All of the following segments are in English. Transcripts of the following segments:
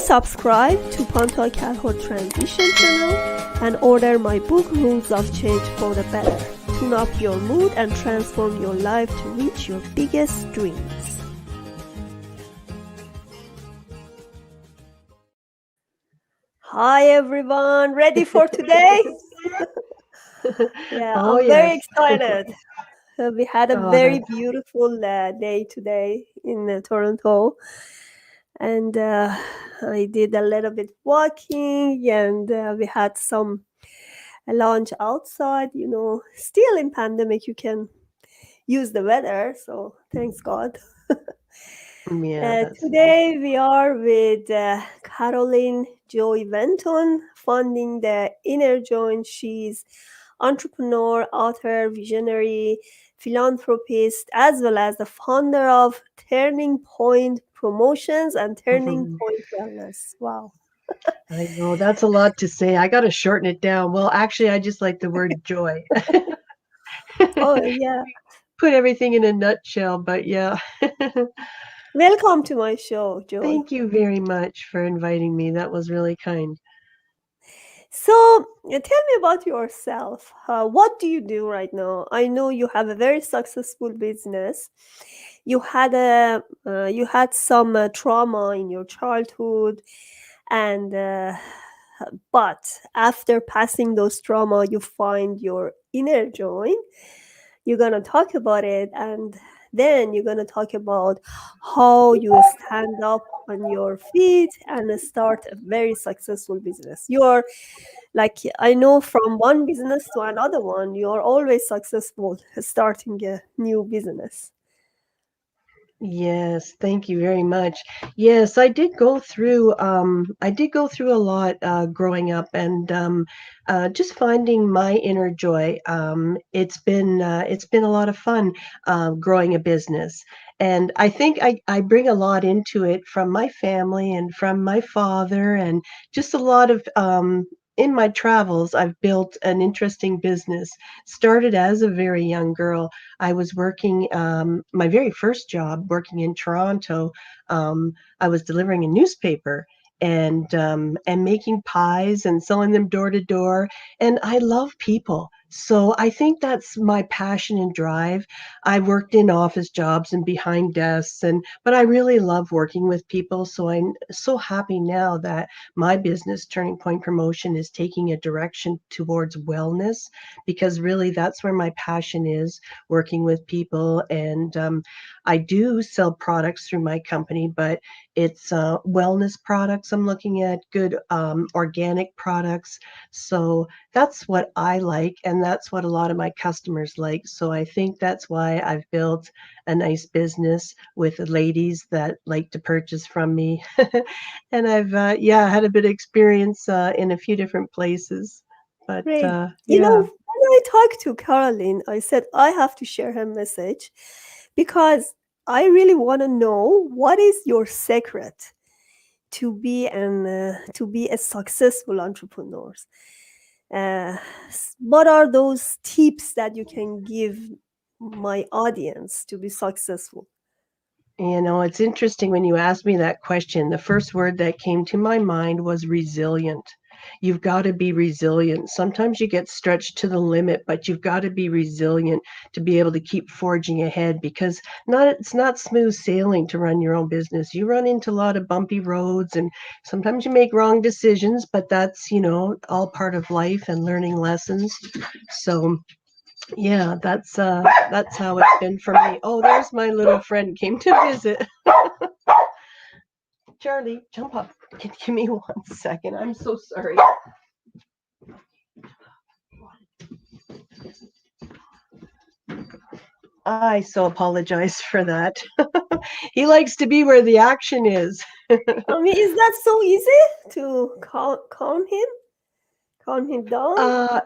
subscribe to Ponto Calhoun Transition channel and order my book Rules of Change for the Better. Tune up your mood and transform your life to reach your biggest dreams. Hi everyone, ready for today? I'm very excited. We had a very beautiful day today in Toronto, and I did a little bit walking, and we had some lunch outside. You know, still in pandemic, you can use the weather, so thanks God. Today we are with Caroline Joy Venton, funding the Inner Joy. She's entrepreneur, author, visionary, philanthropist, as well as the founder of Turning Point Promotions and Turning Point Wellness. Wow. I know, that's a lot to say. I got to shorten it down. Well, actually, I just like the word joy. Oh, yeah. Put everything in a nutshell, but yeah. Welcome to my show, Joy. Thank you very much for inviting me. That was really kind. So, tell me about yourself. What do you do right now? I know you have a very successful business. You had some trauma in your childhood, and but after passing those trauma, you find your inner joy. You're gonna talk about it, and then you're gonna talk about how you stand up on your feet and start a very successful business. You're like, I know from one business to another one, you're always successful starting a new business. Yes, thank you very much. Yes, I did go through a lot growing up, and just finding my inner joy. It's been a lot of fun growing a business. And I think I bring a lot into it from my family and from my father, and just a lot of in my travels, I've built an interesting business. Started as a very young girl. I was working, my very first job working in Toronto. I was delivering a newspaper and making pies and selling them door to door. And I love people. So I think that's my passion and drive. I worked in office jobs and behind desks, but I really love working with people. So I'm so happy now that my business, Turning Point Promotion, is taking a direction towards wellness, because really that's where my passion is, working with people. And I do sell products through my company, but it's wellness products. I'm looking at good organic products. So that's what I like, and that's what a lot of my customers like. So I think that's why I've built a nice business with the ladies that like to purchase from me. And I've had a bit of experience in a few different places. But Great. You know, when I talked to Caroline, I said I have to share her message because I really want to know what is your secret to be a successful entrepreneur. What are those tips that you can give my audience to be successful? You know, it's interesting when you asked me that question. The first word that came to my mind was resilient. You've got to be resilient. Sometimes you get stretched to the limit, but you've got to be resilient to be able to keep forging ahead, because it's not smooth sailing to run your own business. You run into a lot of bumpy roads, and sometimes you make wrong decisions, but that's, all part of life and learning lessons. So yeah, that's how it's been for me. Oh, there's my little friend came to visit. Charlie, jump up. Give me 1 second. I'm so sorry. I so apologize for that. He likes to be where the action is. I mean, is that so easy to calm him down?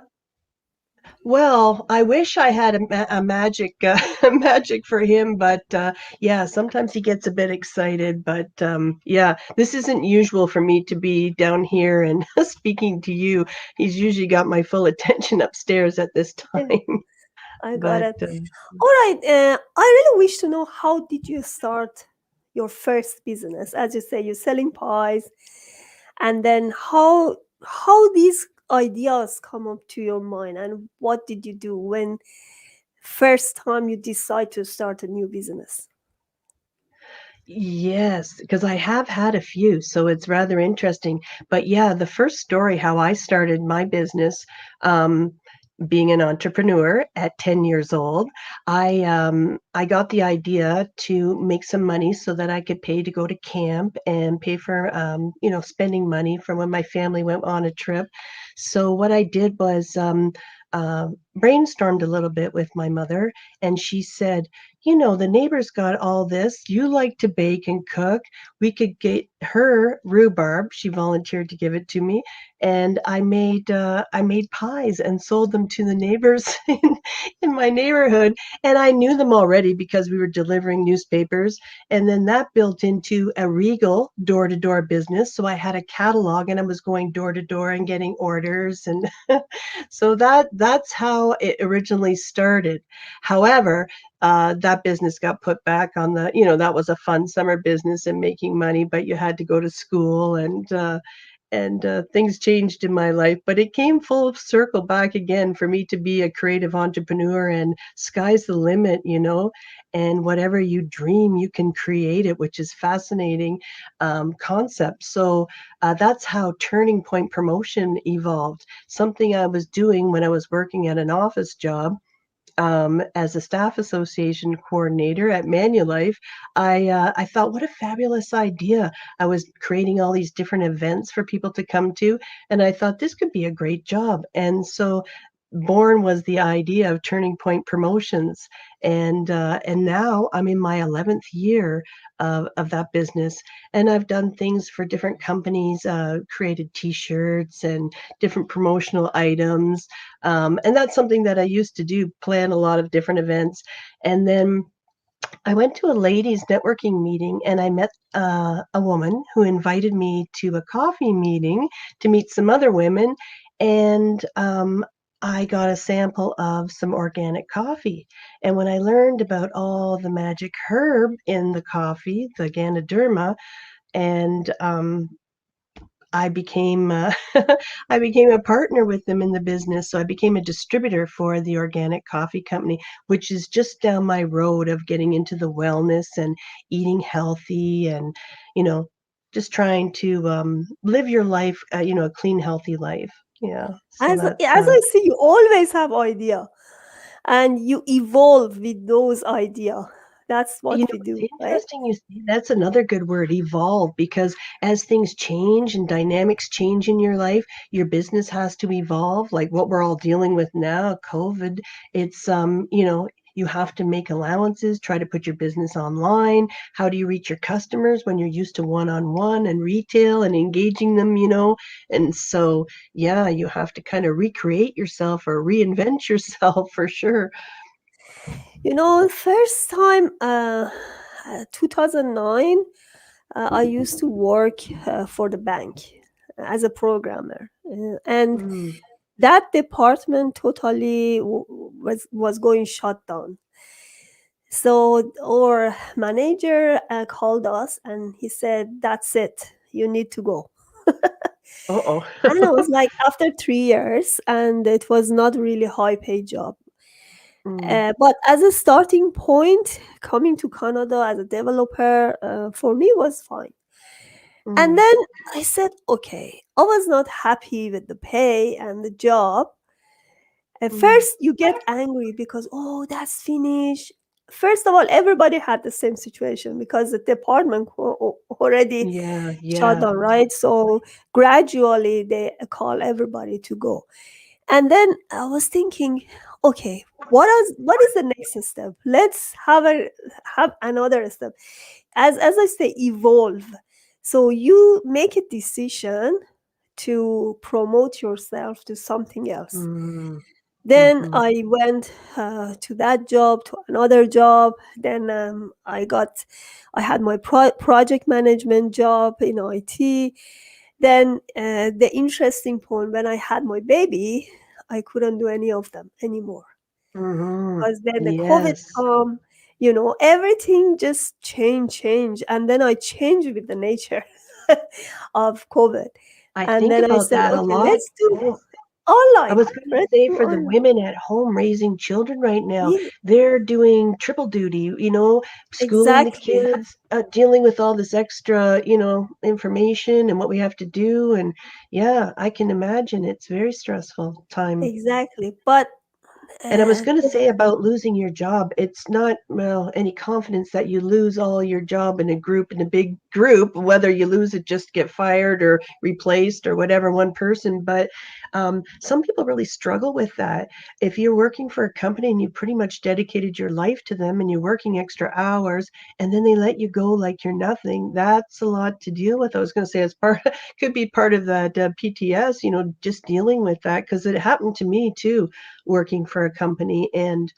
Well, I wish I had a magic magic for him, but yeah, sometimes he gets a bit excited. But yeah, this isn't usual for me to be down here and speaking to you. He's usually got my full attention upstairs at this time. I got it. All right. I really wish to know, how did you start your first business? As you say, you're selling pies, and then how these ideas come up to your mind, and what did you do when first time you decide to start a new business? Yes, because I have had a few, so it's rather interesting. But yeah, the first story how I started my business, um, being an entrepreneur at 10 years old, I got the idea to make some money so that I could pay to go to camp and pay for, spending money for when my family went on a trip. So what I did was, brainstormed a little bit with my mother, and she said, the neighbors got all this. You like to bake and cook. We could get her rhubarb. She volunteered to give it to me, and I made pies and sold them to the neighbors in my neighborhood. And I knew them already because we were delivering newspapers. And then that built into a Regal door-to-door business. So I had a catalog, and I was going door to door and getting orders, and so that's how it originally started. However, that business got put back on that was a fun summer business and making money, but you had to go to school, and things changed in my life. But it came full circle back again for me to be a creative entrepreneur, and sky's the limit. And whatever you dream, you can create it, which is fascinating concept. So that's how Turning Point Promotion evolved. Something I was doing when I was working at an office job as a staff association coordinator at Manulife. I thought, what a fabulous idea. I was creating all these different events for people to come to, and I thought this could be a great job. And so born was the idea of Turning Point Promotions, and now I'm in my 11th year of that business, and I've done things for different companies, created T-shirts and different promotional items, and that's something that I used to do, plan a lot of different events. And then I went to a ladies networking meeting, and I met a woman who invited me to a coffee meeting to meet some other women. And I got a sample of some organic coffee. And when I learned about all the magic herb in the coffee, the Ganoderma, and I became I became a partner with them in the business. So I became a distributor for the organic coffee company, which is just down my road of getting into the wellness and eating healthy, and you know just trying to live your life, a clean, healthy life. Yeah. So that's As I see, you always have idea, and you evolve with those idea. That's what we It's do, right? interesting you say that's another good word, evolve, because as things change and dynamics change in your life, your business has to evolve. Like what we're all dealing with now, COVID, it's you have to make allowances, try to put your business online. How do you reach your customers when you're used to one-on-one and retail and engaging them? And so, yeah, you have to kind of recreate yourself or reinvent yourself for sure. First time, 2009, I used to work for the bank as a programmer, and Mm, that department totally was going shut down. So our manager called us, and he said, "That's it. You need to go." uh-oh. And I was like, after 3 years, and it was not really high paid job. Mm. But as a starting point, coming to Canada as a developer, for me was fine. And Mm, then I said, okay, I was not happy with the pay and the job. At mm. first, you get angry because, oh, that's finished. First of all, everybody had the same situation because the department already Yeah, shut yeah. down, right? So gradually, they call everybody to go. And then I was thinking, okay, what is the next step? Let's have another step. As I say, evolve. So you make a decision to promote yourself to something else. Mm, Then mhm, I went to that job, to another job. Then I had my project management job in IT. Then the interesting point, when I had my baby, I couldn't do any of them anymore mhm. because then the COVID Yes. come. Everything just change, and then I changed with the nature of COVID. I And think then I about said, that a okay, lot. let's do Yeah. I online. was going to Let's say do for the online. women at home raising children right now, Yeah, they're doing triple duty, schooling the exactly. kids, dealing with all this extra, information and what we have to do. And yeah, I can imagine it's very stressful time. Exactly. But And I was uh, going to say about losing your job, it's not, well, any confidence that you lose all your job in a big group, whether you lose it just get fired or replaced or whatever, one person. But some people really struggle with that. If you're working for a company and you pretty much dedicated your life to them and you're working extra hours and then they let you go like you're nothing, that's a lot to deal with. I was going to say as part, could be part of that PTS, just dealing with that because it happened to me too working for a company and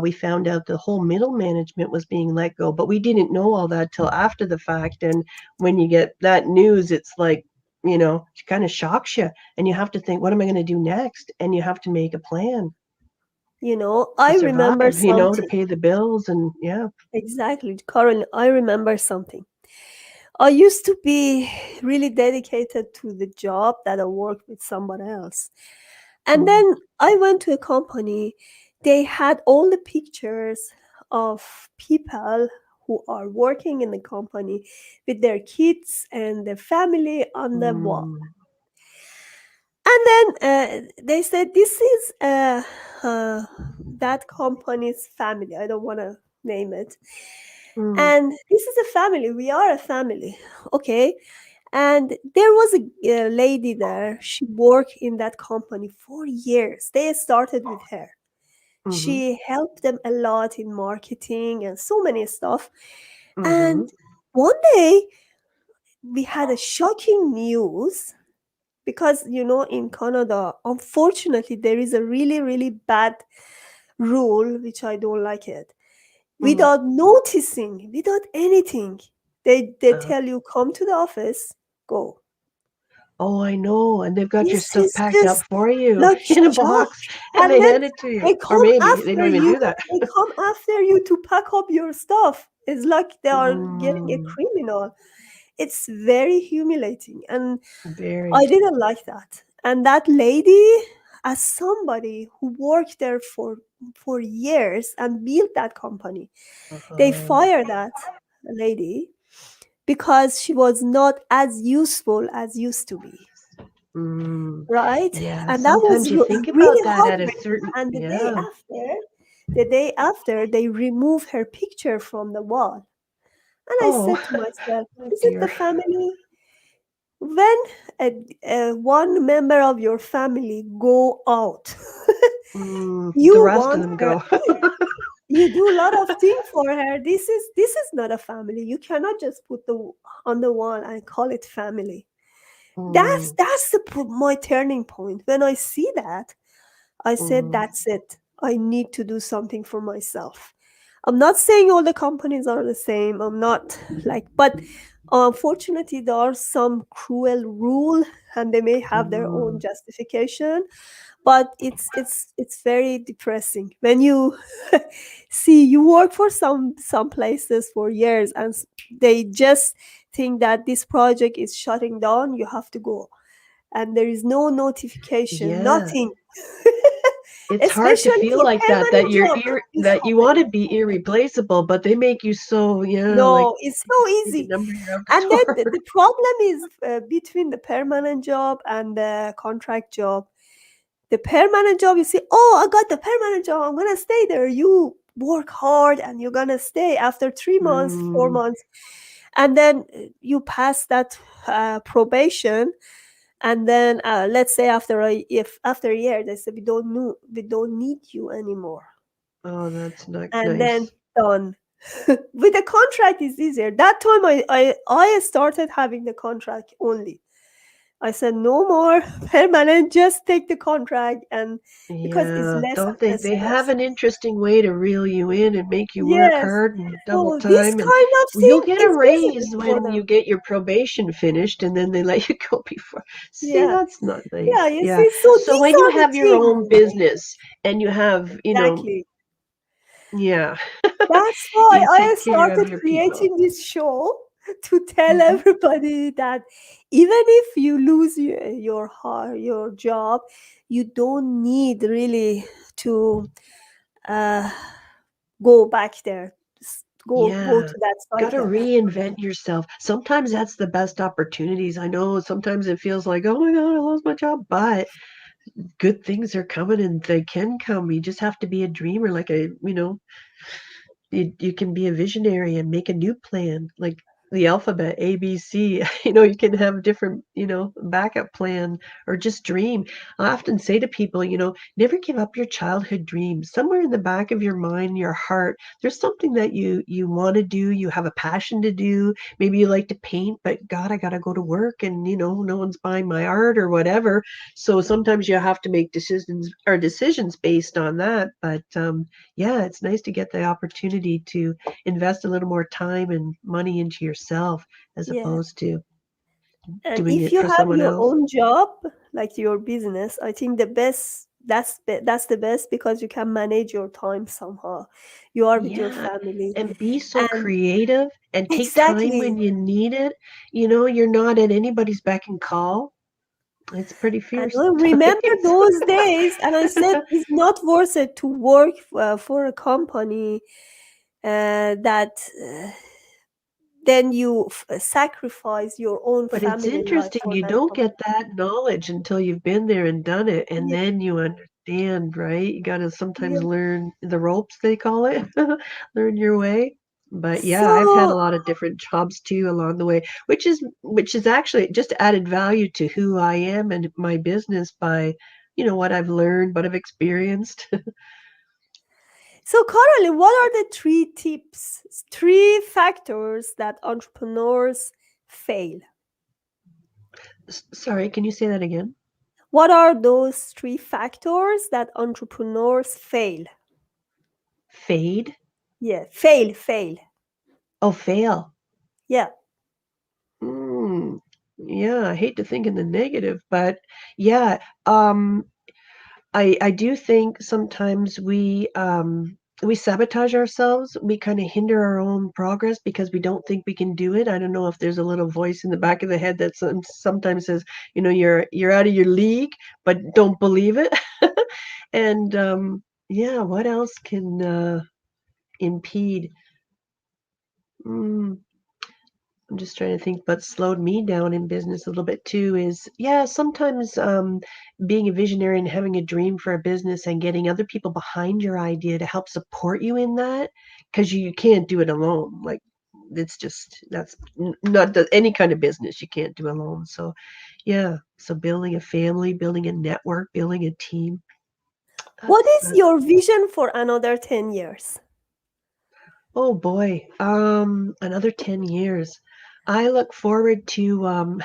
we found out the whole middle management was being let go, but we didn't know all that till after the fact. And when you get that news, it's like, it kind of shocks you and you have to think, what am I going to do next? And you have to make a plan to I survive, remember to something. pay the bills and yeah. Exactly, Karen. I remember something. I used to be really dedicated to the job that I worked with somebody else. And Mm, then I went to a company. They had all the pictures of people who are working in the company with their kids and their family on the wall. mm, And then they said, this is uh, that company's family. I don't want to name it. mm, And this is a family. We are a family. Okay. And there was a lady there. She worked in that company for years. They started with her. mm-hmm, She helped them a lot in marketing and so many stuff. mm-hmm, And one day we had a shocking news because in Canada, unfortunately, there is a really, really bad rule which I don't like it. mm. Without noticing, without anything, they uh, tell you come to the office, go. oh, I know, and they've got your This stuff is packed up just for you like in a shock. box and And they then hand it to you, they or come maybe they after don't even you. do that. They come after you to pack up your stuff. It's like they are getting a Mm, criminal. It's very humiliating, and I very. didn't like that. And that lady, as somebody who worked there for years and built that company, they Uh-huh. fired that lady because she was not as useful as used to be, Mm, right? yeah, And that was sometimes you think about really that at a heartbreaking. certain, And yeah. the day after, they removed her picture from the wall. And I Oh, said to myself, oh is it the dear. family? When one member of your family go out, The you rest of want them her go. in. You do a lot of things for her. This is not a family. You cannot just put the on the wall and call it family. That's Mm, that's my turning point. When I see that, I said, mm, that's it. I need to do something for myself. I'm not saying all the companies are the same. I'm not like, but unfortunately, there are some cruel rule, and they may have their own mm. justification. But it's very depressing when you see you work for some places for years, and they just think that this project is shutting down. You have to go, and there is no notification, Yeah, nothing. it's hard to Especially feel for like that, permanent job, this that you want happens. to be irreplaceable, but they make you so, yeah, like No, it's so need the easy. number you're out And the then door. the problem is between the permanent job and the contract job. The permanent job, you say, oh, I got the permanent job, I'm gonna stay there. You work hard and you're gonna stay after 3 months, four Mm, months, and then you pass that probation. And then let's say after a year they say, we don't need you anymore. oh, that's not And then nice. done. With the contract is easier. That time I started having the contract only. I said no more permanent, just take the contract, and because it's Yeah, less don't and they? less They have stress. an interesting way to reel you in and make you work Yes. hard and double So this time, and kind of you'll thing get a is raise visible for when you them. get your probation finished, and then they let you go before. See, Yeah. that's not Yeah, nice. you Yeah. see, so So these when you are the have your things. own business and you have, Exactly. Yeah. That's why You I take care of started your people. creating this show to tell Mhm. everybody that even if you lose your job, you don't need really to uh, go back there, go Yeah. to that Gotta cycle. reinvent yourself. Sometimes that's the best opportunities. I know sometimes it feels like, "Oh my god, I lost my job," but good things are coming and they can come. You just have to be a dreamer, like you can be a visionary and make a new plan, like the alphabet, ABC. You can have different, backup plan or just dream. I often say to people, never give up your childhood dreams. Somewhere in the back of your mind, your heart, there's something that you want to do, you have a passion to do. Maybe you like to paint, but God, I got to go to work and, no one's buying my art or whatever. So sometimes you have to make decisions based on that. But yeah, it's nice to get the opportunity to invest a little more time and money into yourself as Yeah. opposed to And doing if it you for have someone your else. own job, like your business, I think that's the best because you can manage your time somehow. You are with your Yeah, family. and be so And creative and take time exactly. when you need it. You're not at anybody's beck and call. It's pretty And fierce I at remember times. those days, and I said it's not worth it to work for a company that then you sacrifice your own But it's family life interesting, for you that don't company. get that knowledge until you've been there and done it, and Yeah, then you understand, right? You gotta sometimes yeah. learn the ropes, they call it, learn your way. But yeah, I've had a So, lot of different jobs too along the way, which is actually just added value to who I am and my business by, what I've learned, what I've experienced. so, Caroline, what are the three factors that entrepreneurs fail? Sorry, can you say that again? What are those three factors that entrepreneurs fail? Fade? Yeah, fail. Oh, fail. Yeah. Mm, yeah, I hate to think in the negative, but yeah, um, I do think sometimes we sabotage ourselves. We kind of hinder our own progress because we don't think we can do it. I don't know if there's a little voice in the back of the head that sometimes says, you're out of your league, but don't believe it. And yeah, what else can impede? Mm, I'm just trying to think, but slowed me down in business a little bit too is, yeah, sometimes being a visionary and having a dream for a business and getting other people behind your idea to help support you in that, because you can't do it alone. Like, that's not any kind of business you can't do alone. So, yeah, so building a family, building a network, building a team. What That's is that's your vision for another 10 years? Oh boy, another 10 years. I look forward to,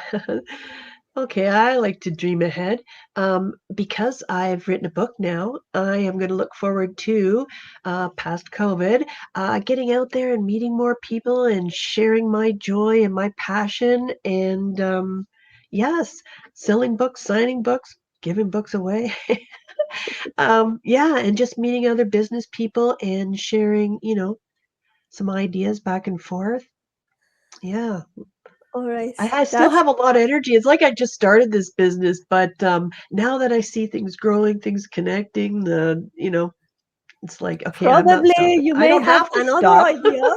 okay, I like to dream ahead. Because I've written a book now, I am going to look forward to, past COVID, getting out there and meeting more people and sharing my joy and my passion. And, yes, selling books, signing books, giving books away. Yeah, and just meeting other business people and sharing, some ideas back and forth. Yeah. All right. I still That's have a lot of energy. It's like I just started this business, but now that I see things growing, things connecting, it's like, okay, I'm not probably stopping. you I may don't have have to another stop. idea.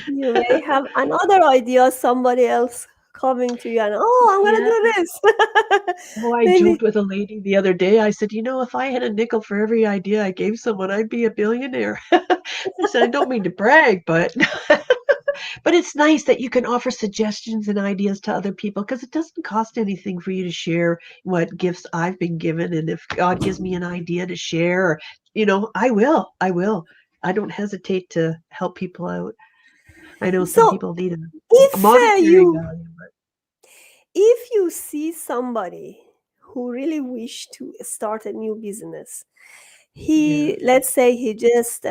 You may have another idea, somebody else coming to you and, oh, I'm Yeah. going to do Oh, this. I Maybe. joked with a lady the other day. I said, if I had a nickel for every idea I gave someone, I'd be a billionaire. I said, I don't mean to brag, but But it's nice that you can offer suggestions and ideas to other people because it doesn't cost anything for you to share what gifts I've been given. And if God gives me an idea to share, or, I will. I will. I don't hesitate to help people out. I know some So people need a if monetary you value, if you see somebody who really wish to start a new business, yeah. let's say he just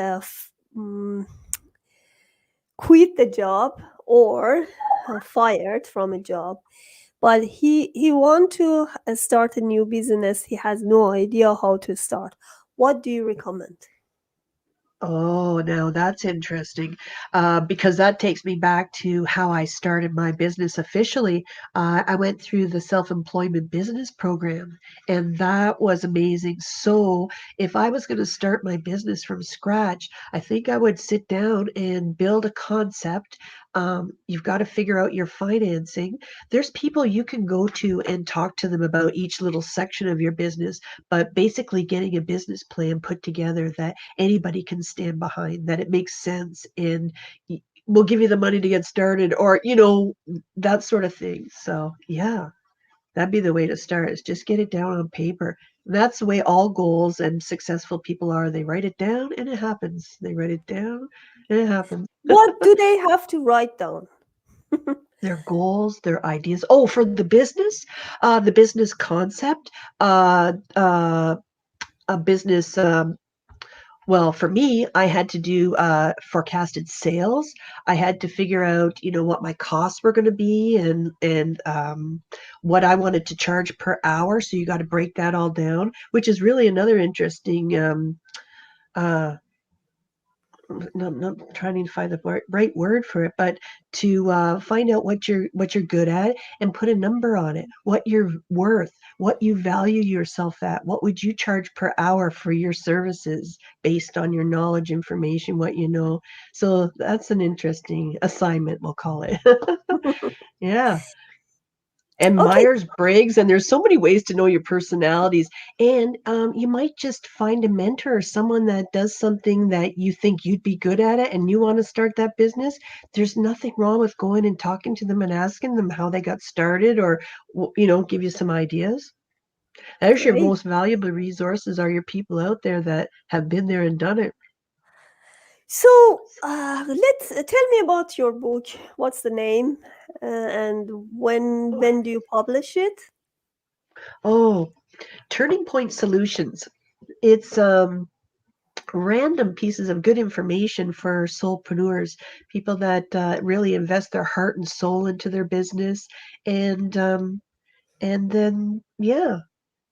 quit the job or fired from a job, but he want to start a new business. He has no idea how to start. What do you recommend? Oh, now that's interesting, because that takes me back to how I started my business officially. I went through the self-employment business program, and that was amazing. So, if I was going to start my business from scratch, I think I would sit down and build a concept. You've got to figure out your financing. There's people you can go to and talk to them about each little section of your business, but basically getting a business plan put together that anybody can stand behind, that it makes sense, and we'll give you the money to get started, or that sort of thing. So yeah, that'd be the way to start, is just get it down on paper. And that's the way all goals and successful people are. They write it down and it happens. They write it down and it happens. What do they have to write down? Their goals, their ideas. Oh, for the business concept, a business well, for me, I had to do forecasted sales. I had to figure out, what my costs were going to be, and what I wanted to charge per hour. So you got to break that all down, which is really another interesting. Uh, not trying to find the right word for it, but to find out what you're good at and put a number on it, what you're worth, what you value yourself at, what would you charge per hour for your services based on your knowledge, information, what you know. So that's an interesting assignment, we'll call it. Yeah. And Okay, Myers-Briggs, and there's so many ways to know your personalities. And you might just find a mentor or someone that does something that you think you'd be good at it and you want to start that business. There's nothing wrong with going and talking to them and asking them how they got started, or give you some ideas. There's your great. most valuable resources, are your people out there that have been there and done it. So, let's tell me about your book. What's the name, and when do you publish it? Oh, Turning Point Solutions. It's random pieces of good information for soulpreneurs, people that really invest their heart and soul into their business, and then yeah,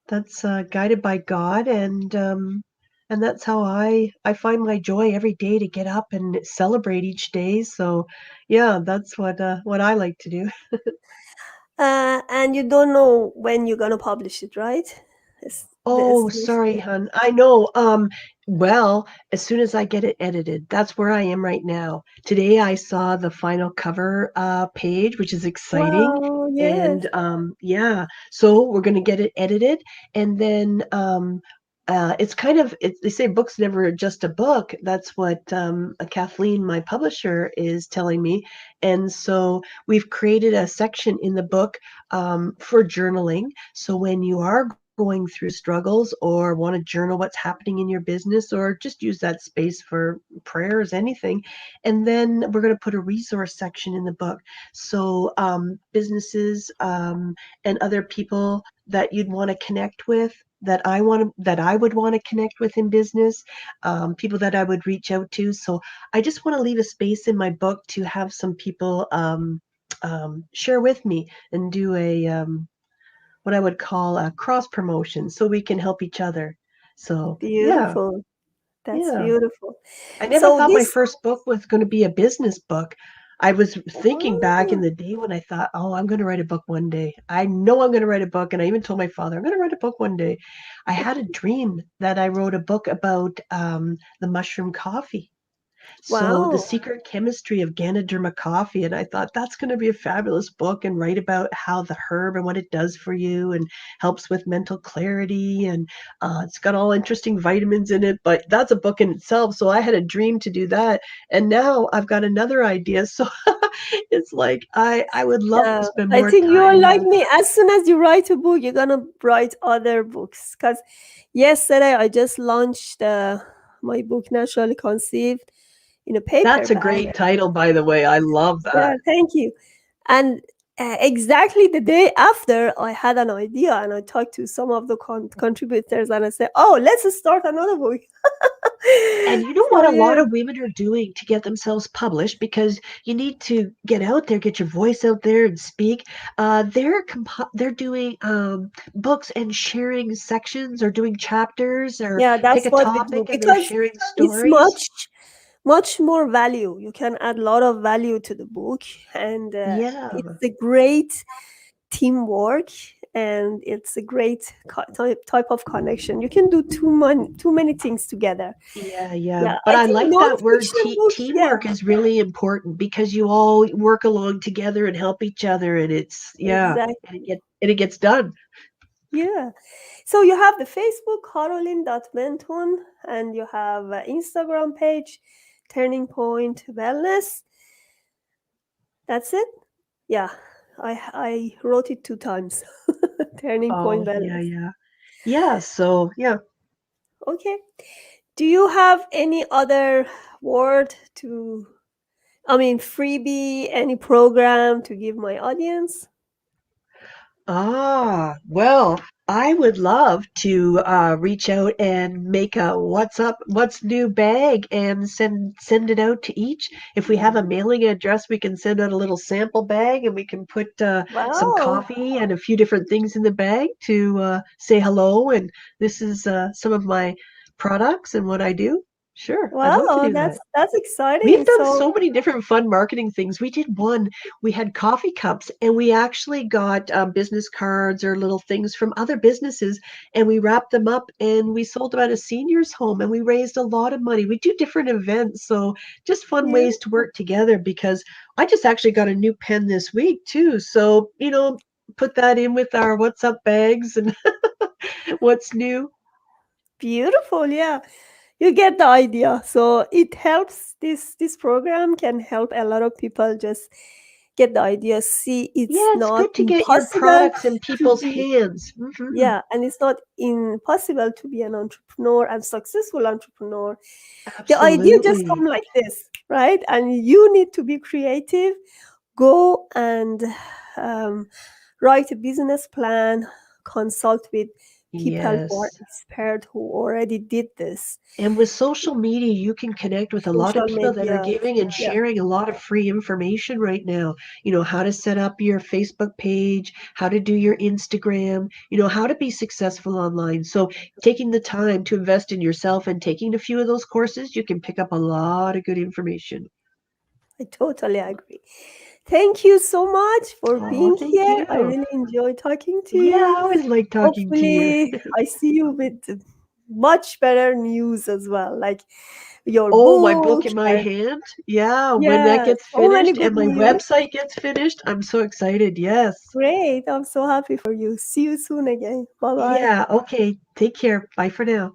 that's guided by God, and that's how I find my joy every day, to get up and celebrate each day. So yeah, that's what I like to do. And you don't know when you're gonna publish it, right? The Oh, sorry, estimation. hon. I know. Well, as soon as I get it edited, that's where I am right now. Today I saw the final cover page, which is exciting. Wow, yes. And yeah, so we're gonna get it edited, and then it's kind of they say books never just a book. That's what Kathleen, my publisher, is telling me. And so we've created a section in the book for journaling. So when you are going through struggles or want to journal what's happening in your business, or just use that space for prayers, anything. And then we're going to put a resource section in the book. So businesses and other people that you'd want to connect with, that I would want to connect with in business, people that I would reach out to. So I just want to leave a space in my book to have some people share with me and do a what I would call a cross promotion, so we can help each other. So, yeah, Beautiful. That's yeah. beautiful. I never So thought my this, first book was going to be a business book. I was thinking back in oh, the day when I thought, oh, I'm going to write a book one day. I know I'm going to write a book. And I even told my father, I'm going to write a book one day. I had a dream that I wrote a book about the mushroom coffee. So the wow. secret chemistry of Ganoderma coffee, and I thought that's going to be a fabulous book, and write about how the herb and what it does for you, and helps with mental clarity, and it's got all interesting vitamins in it. But that's a book in itself. So I had a dream to do that, and now I've got another idea. So it's like I would love to Yeah, spend I more think you are time like with. me. As soon as you write a book, you're gonna write other books. Because yesterday I just launched my book, Naturally Conceived, in a That's a paperback. great title, by the way. I love Yeah, that. thank you. And exactly the day after, I had an idea, and I talked to some of the contributors, and I said, "Oh, let's start another book." And you know what So a lot yeah, of women are doing to get themselves published because you need to get out there, get your voice out there and speak. They're doing books and sharing sections or doing chapters or yeah, pick that's a what we do topic and they're because sharing it's stories. much more value. You can add a lot of value to the book, and it's Yeah, a great teamwork, and it's a great type of connection. You can do too many things together. yeah. Yeah, But I I think like that word. non-fiction books. Yeah, Teamwork is really important because you all work along together and help each other, and it's yeah, exactly. and it gets done. Yeah. So you have the Facebook Caroline.Venton, and you have Instagram page Turning Point Wellness. That's it. Yeah, I wrote it 2 times. Turning Oh, Point yeah, Wellness. yeah. Yeah, so yeah. Okay. Do you have any other word to, I mean, freebie, any program to give my audience? Ah, well, I would love to reach out and make a what's up, what's new bag and send it out to each. If we have a mailing address, we can send out a little sample bag and we can put some Wow. coffee and a few different things in the bag to say hello. And this is some of my products and what I do. Sure, I'd love to Wow, do that. that's We've exciting. done So, so many different fun marketing things. We did one, we had coffee cups, and we actually got business cards or little things from other businesses, and we wrapped them up and we sold them at a senior's home, and we raised a lot of money. We do different events, so just fun yeah, ways to work together because I just actually got a new pen this week too. So, put that in with our what's up bags and what's new. beautiful. Yeah. You get the idea. So it helps, this program can help a lot of people just get the idea, see it's Yeah, it's not good to get your impossible products in to people's be. hands. Yeah, and it's not impossible to be an entrepreneur and successful entrepreneur. The idea just Absolutely. come like this, right? And you need to be creative. Go and um, write a business plan, consult with people who are Yes. expert who already did this. And with social media, you can connect with a lot of Social people that are media. giving and Yeah, sharing a lot of free information right now. How to set up your Facebook page, how to do your Instagram, how to be successful online. So, taking the time to invest in yourself and taking a few of those courses, you can pick up a lot of good information. I totally agree. Thank you so much for Oh, being thank here. I you. really enjoy talking to Yeah, I you. always like talking to you. Hopefully, I see you with much better news as well, like your Oh, my book book. in my hand. Yeah, when that Yeah, gets so many finished good and my news. website gets finished, I'm so excited. Yes. Great. I'm so happy for you. See you soon again. Bye bye. Yeah, okay. Take care. Bye for now.